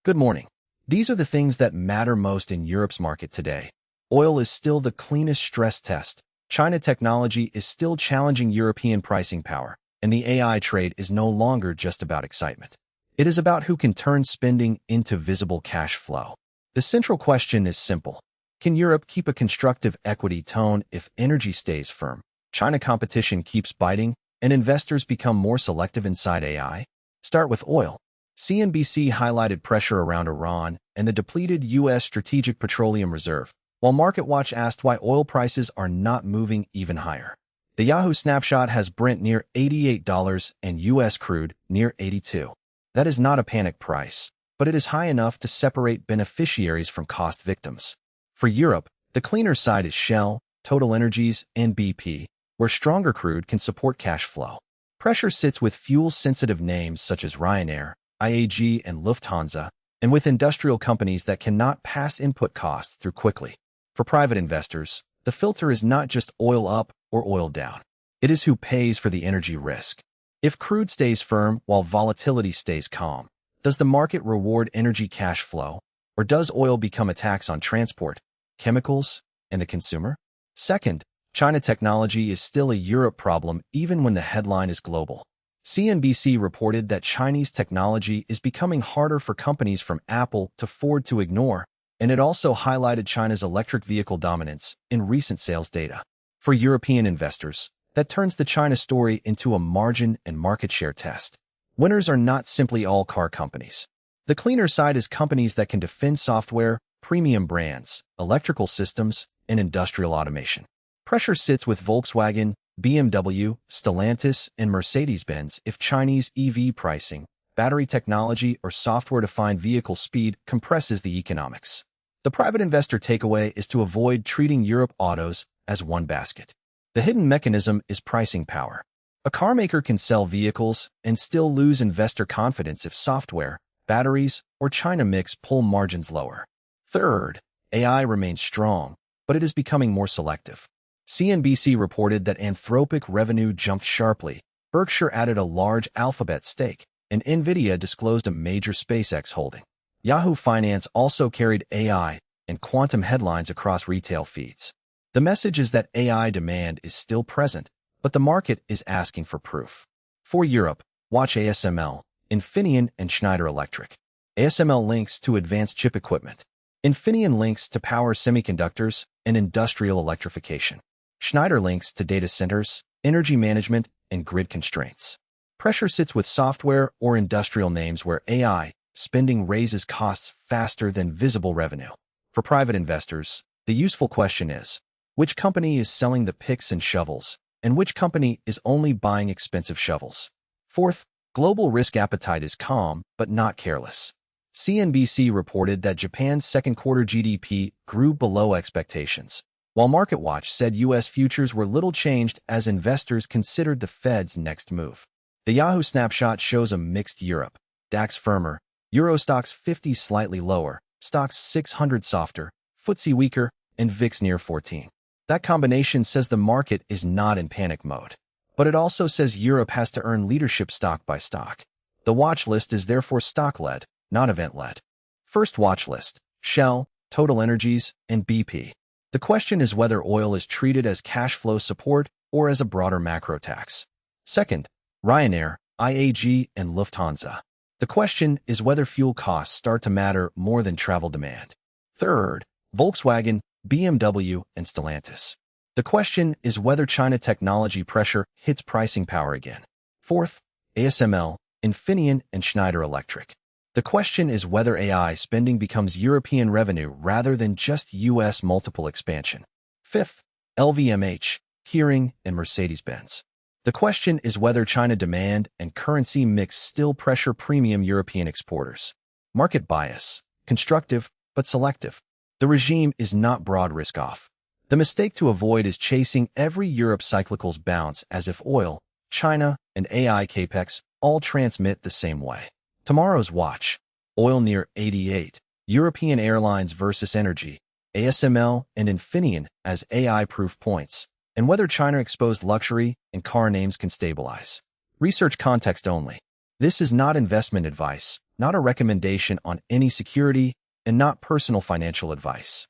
Good morning. These are the things that matter most in Europe's market today. Oil is still the cleanest stress test. China technology is still challenging European pricing power, and the AI trade is no longer just about excitement. It is about who can turn spending into visible cash flow. The central question is simple. Can Europe keep a constructive equity tone if energy stays firm, China competition keeps biting, and investors become more selective inside AI? Start with oil. CNBC highlighted pressure around Iran and the depleted U.S. Strategic Petroleum Reserve, while MarketWatch asked why oil prices are not moving even higher. The Yahoo snapshot has Brent near $88 and U.S. crude near $82. That is not a panic price, but it is high enough to separate beneficiaries from cost victims. For Europe, the cleaner side is Shell, Total Energies, and BP, where stronger crude can support cash flow. Pressure sits with fuel-sensitive names such as Ryanair, IAG, and Lufthansa, and with industrial companies that cannot pass input costs through quickly. For private investors, the filter is not just oil up or oil down. It is who pays for the energy risk. If crude stays firm while volatility stays calm, does the market reward energy cash flow, or does oil become a tax on transport, chemicals, and the consumer? Second, China technology is still a Europe problem even when the headline is global. CNBC reported that Chinese technology is becoming harder for companies from Apple to Ford to ignore, and it also highlighted China's electric vehicle dominance in recent sales data. For European investors, that turns the China story into a margin and market share test. Winners are not simply all car companies. The cleaner side is companies that can defend software, premium brands, electrical systems, and industrial automation. Pressure sits with Volkswagen, BMW, Stellantis, and Mercedes-Benz if Chinese EV pricing, battery technology, or software-defined vehicle speed compresses the economics. The private investor takeaway is to avoid treating Europe autos as one basket. The hidden mechanism is pricing power. A carmaker can sell vehicles and still lose investor confidence if software, batteries, or China mix pull margins lower. Third, AI remains strong, but it is becoming more selective. CNBC reported that Anthropic revenue jumped sharply, Berkshire added a large Alphabet stake, and Nvidia disclosed a major SpaceX holding. Yahoo Finance also carried AI and quantum headlines across retail feeds. The message is that AI demand is still present, but the market is asking for proof. For Europe, watch ASML, Infineon, and Schneider Electric. ASML links to advanced chip equipment. Infineon links to power semiconductors and industrial electrification. Schneider links to data centers, energy management, and grid constraints. Pressure sits with software or industrial names where AI spending raises costs faster than visible revenue. For private investors, the useful question is, which company is selling the picks and shovels, and which company is only buying expensive shovels? Fourth, global risk appetite is calm but not careless. CNBC reported that Japan's second quarter GDP grew below expectations, while MarketWatch said U.S. futures were little changed as investors considered the Fed's next move. The Yahoo snapshot shows a mixed Europe. DAX firmer, Euro Stoxx 50 slightly lower, Stoxx 600 softer, FTSE weaker, and VIX near 14. That combination says the market is not in panic mode. But it also says Europe has to earn leadership stock by stock. The watch list is therefore stock-led, not event-led. First watch list, Shell, Total Energies, and BP. The question is whether oil is treated as cash flow support or as a broader macro tax. Second, Ryanair, IAG, and Lufthansa. The question is whether fuel costs start to matter more than travel demand. Third, Volkswagen, BMW, and Stellantis. The question is whether China technology pressure hits pricing power again. Fourth, ASML, Infineon, and Schneider Electric. The question is whether AI spending becomes European revenue rather than just U.S. multiple expansion. Fifth, LVMH, Hearing, and Mercedes-Benz. The question is whether China demand and currency mix still pressure premium European exporters. Market bias, constructive but selective. The regime is not broad risk-off. The mistake to avoid is chasing every Europe cyclical's bounce as if oil, China, and AI capex all transmit the same way. Tomorrow's watch, oil near 88, European airlines versus energy, ASML and Infineon as AI proof points, and whether China-exposed luxury and car names can stabilize. Research context only. This is not investment advice, not a recommendation on any security, and not personal financial advice.